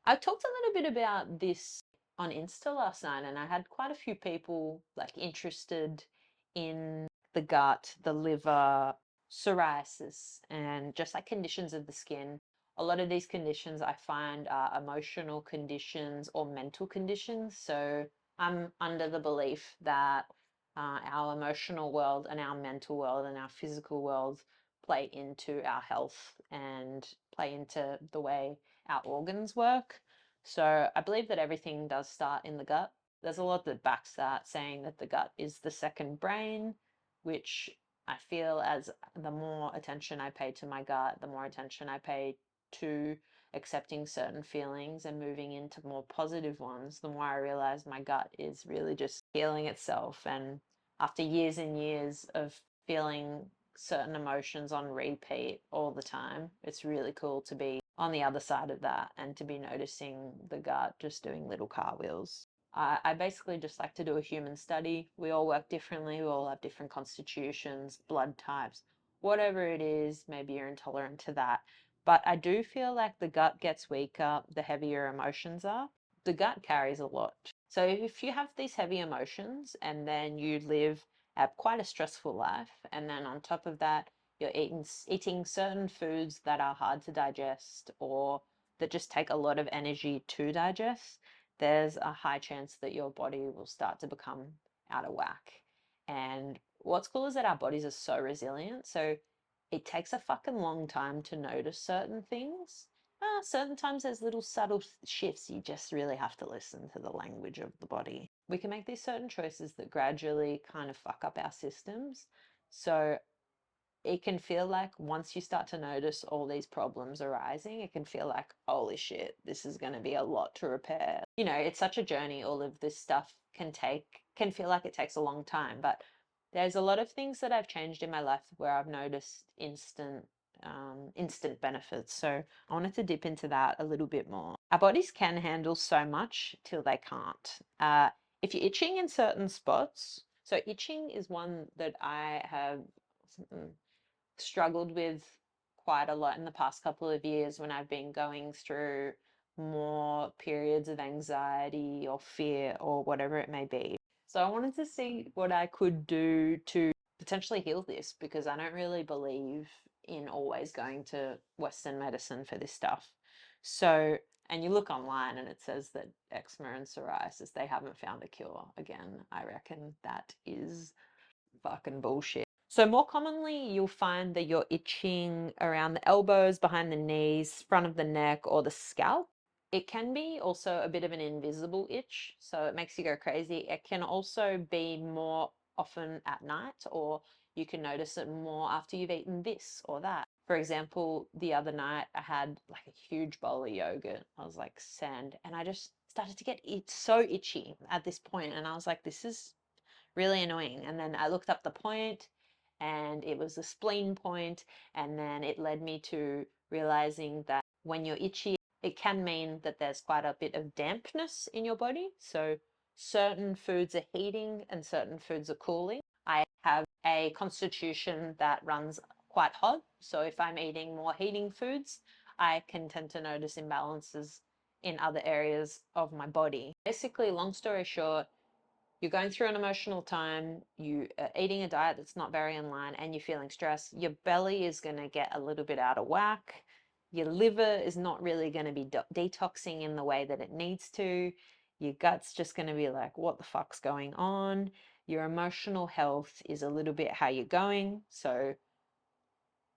I talked a little bit about this on Insta last night, and I had quite a few people like interested in the gut, the liver, psoriasis, and just like conditions of the skin. A lot of these conditions I find are emotional conditions or mental conditions. So I'm under the belief that our emotional world and our mental world and our physical world play into our health and play into the way our organs work. So I believe that everything does start in the gut. There's a lot that backs that, saying that the gut is the second brain, which I feel as the more attention I pay to my gut, the more attention I pay to accepting certain feelings and moving into more positive ones, the more I realize my gut is really just healing itself. And after years and years of feeling certain emotions on repeat all the time, it's really cool to be on the other side of that and to be noticing the gut just doing little cartwheels. I basically just like to do a human study. We all work differently, we all have different constitutions, blood types, whatever it is, maybe you're intolerant to that. But I do feel like the gut gets weaker the heavier emotions are. The gut carries a lot. So if you have these heavy emotions and then you live quite a stressful life, and then on top of that, you're eating certain foods that are hard to digest or that just take a lot of energy to digest, there's a high chance that your body will start to become out of whack. And what's cool is that our bodies are so resilient. So it takes a fucking long time to notice certain things. Certain times there's little subtle shifts. You just really have to listen to the language of the body. We can make these certain choices that gradually kind of fuck up our systems. So it can feel like once you start to notice all these problems arising, it can feel like, holy shit, this is going to be a lot to repair. You know, it's such a journey. All of this stuff can feel like it takes a long time, but there's a lot of things that I've changed in my life where I've noticed instant benefits. So I wanted to dip into that a little bit more. Our bodies can handle so much till they can't. If you're itching in certain spots, so itching is one that I have struggled with quite a lot in the past couple of years when I've been going through more periods of anxiety or fear or whatever it may be. So I wanted to see what I could do to potentially heal this, because I don't really believe in always going to Western medicine for this stuff. So, and you look online and it says that eczema and psoriasis, they haven't found a cure. Again, I reckon that is fucking bullshit. So more commonly, you'll find that you're itching around the elbows, behind the knees, front of the neck, or the scalp. It can be also a bit of an invisible itch, so it makes you go crazy. It can also be more often at night, or you can notice it more after you've eaten this or that. For example, the other night I had like a huge bowl of yogurt. I was like, sand, and I just started to get so itchy at this point, and I was like, this is really annoying. And then I looked up the point and it was a spleen point, and then it led me to realizing that when you're itchy, it can mean that there's quite a bit of dampness in your body. So certain foods are heating and certain foods are cooling. I have a constitution that runs quite hot. So if I'm eating more heating foods, I can tend to notice imbalances in other areas of my body. Basically, long story short, you're going through an emotional time, you are eating a diet that's not very in line, and you're feeling stress, your belly is going to get a little bit out of whack. Your liver is not really going to be detoxing in the way that it needs to. Your gut's just going to be like, what the fuck's going on? Your emotional health is a little bit how you're going. So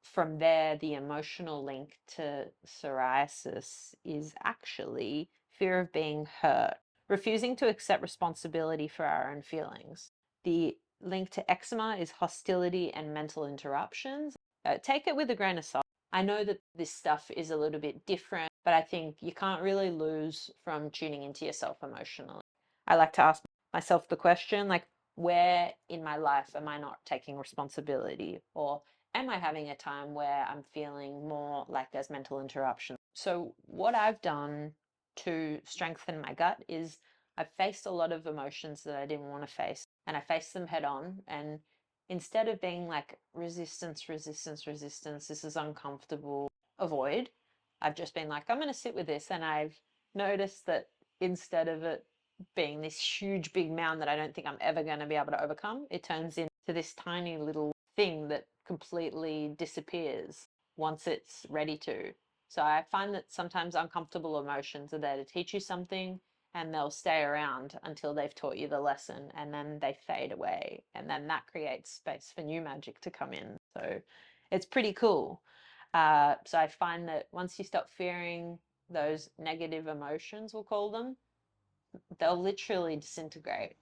from there, the emotional link to psoriasis is actually fear of being hurt, refusing to accept responsibility for our own feelings. The link to eczema is hostility and mental interruptions. Take it with a grain of salt. I know that this stuff is a little bit different, but I think you can't really lose from tuning into yourself emotionally. I like to ask myself the question, like, where in my life am I not taking responsibility? Or am I having a time where I'm feeling more like there's mental interruption? So what I've done to strengthen my gut is I've faced a lot of emotions that I didn't want to face, and I faced them head on. And instead of being like resistance, resistance, resistance, this is uncomfortable, avoid, I've just been like, I'm going to sit with this. And I've notice that instead of it being this huge big mound that I don't think I'm ever going to be able to overcome, it turns into this tiny little thing that completely disappears once it's ready to. So I find that sometimes uncomfortable emotions are there to teach you something, and they'll stay around until they've taught you the lesson, and then they fade away, and then that creates space for new magic to come in. So it's pretty cool. So I find that once you stop fearing those negative emotions, we'll call them, they'll literally disintegrate.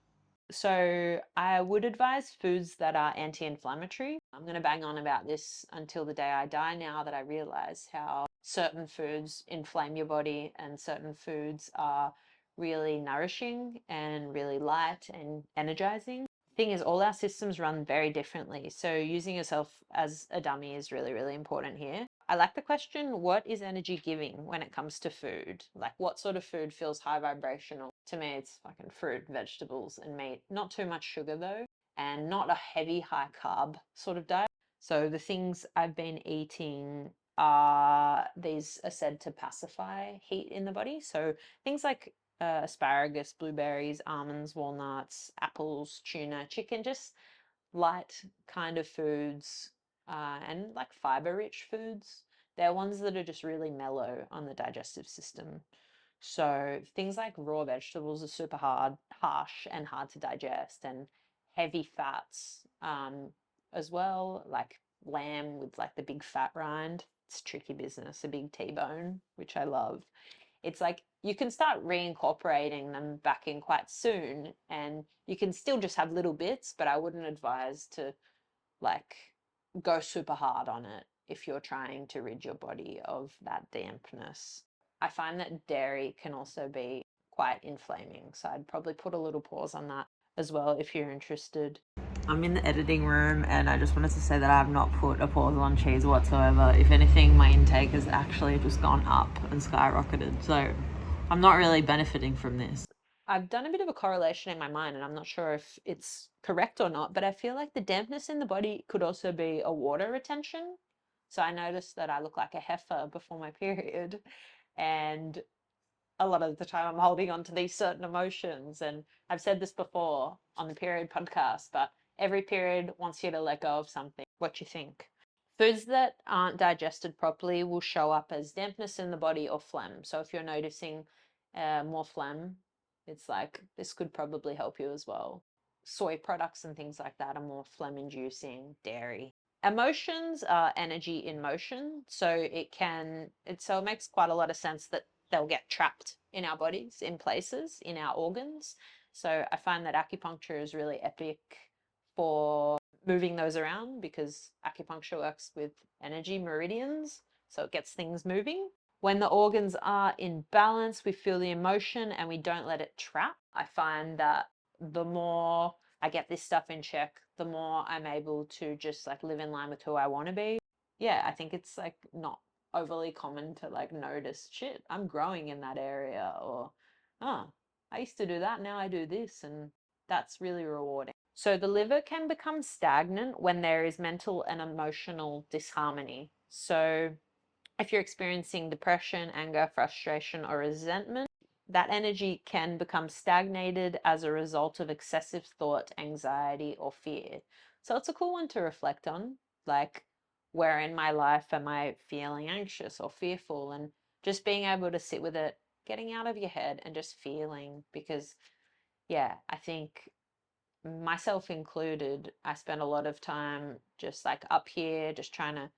So I would advise foods that are anti-inflammatory. I'm going to bang on about this until the day I die now that I realize how certain foods inflame your body and certain foods are really nourishing and really light and energizing. Thing is, all our systems run very differently. So using yourself as a dummy is really, really important here. I like the question, what is energy giving when it comes to food? Like, what sort of food feels high vibrational? To me, it's fucking fruit, vegetables, and meat. Not too much sugar though, and not a heavy, high carb sort of diet. So the things I've been eating these are said to pacify heat in the body. So things like asparagus, blueberries, almonds, walnuts, apples, tuna, chicken, just light kind of foods, and like fiber rich foods. They're ones that are just really mellow on the digestive system. So things like raw vegetables are super harsh and hard to digest, and heavy fats as well, like lamb with like the big fat rind. It's tricky business, a big T-bone, which I love. It's like you can start reincorporating them back in quite soon, and you can still just have little bits, but I wouldn't advise to like go super hard on it if you're trying to rid your body of that dampness. I find that dairy can also be quite inflaming, so I'd probably put a little pause on that as well if you're interested. I'm in the editing room and I just wanted to say that I have not put a pause on cheese whatsoever. If anything, my intake has actually just gone up and skyrocketed. So I'm not really benefiting from this. I've done a bit of a correlation in my mind, and I'm not sure if it's correct or not, but I feel like the dampness in the body could also be a water retention. So I noticed that I look like a heifer before my period, and a lot of the time I'm holding on to these certain emotions. And I've said this before on the period podcast, but every period wants you to let go of something. What you think? Foods that aren't digested properly will show up as dampness in the body or phlegm. So if you're noticing more phlegm, it's like this could probably help you as well. Soy products and things like that are more phlegm inducing, dairy. Emotions are energy in motion, so it makes quite a lot of sense that they'll get trapped in our bodies, in places, in our organs. So I find that acupuncture is really epic for moving those around because acupuncture works with energy meridians, so it gets things moving. When the organs are in balance, we feel the emotion and we don't let it trap. I find that the more I get this stuff in check, the more I'm able to just like live in line with who I want to be. Yeah, I think it's like not overly common to like notice shit, I'm growing in that area, or oh, I used to do that, now I do this, and that's really rewarding. So the liver can become stagnant when there is mental and emotional disharmony. So if you're experiencing depression, anger, frustration, or resentment, that energy can become stagnated as a result of excessive thought, anxiety, or fear. So it's a cool one to reflect on, like, where in my life am I feeling anxious or fearful? And just being able to sit with it, getting out of your head and just feeling, because, yeah, I think myself included, I spend a lot of time just like up here, just trying to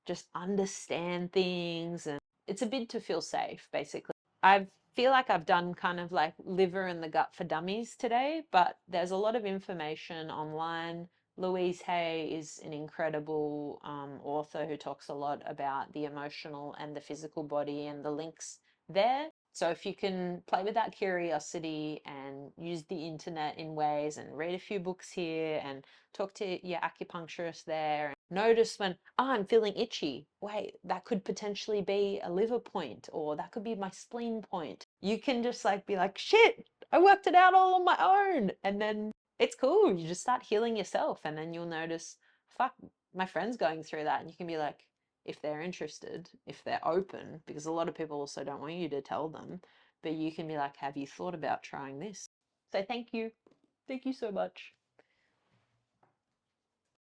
just understand things, and it's a bid to feel safe basically. I feel like I've done kind of like liver in the gut for dummies today, but there's a lot of information online. Louise Hay is an incredible author who talks a lot about the emotional and the physical body and the links there. So if you can play with that curiosity and use the internet in ways and read a few books here and talk to your acupuncturist there, and notice when, oh, I'm feeling itchy. Wait, that could potentially be a liver point, or that could be my spleen point. You can just like be like, shit, I worked it out all on my own. And then it's cool. You just start healing yourself, and then you'll notice, fuck, my friend's going through that. And you can be like, if they're interested, if they're open, because a lot of people also don't want you to tell them, but you can be like, have you thought about trying this? So thank you. Thank you so much.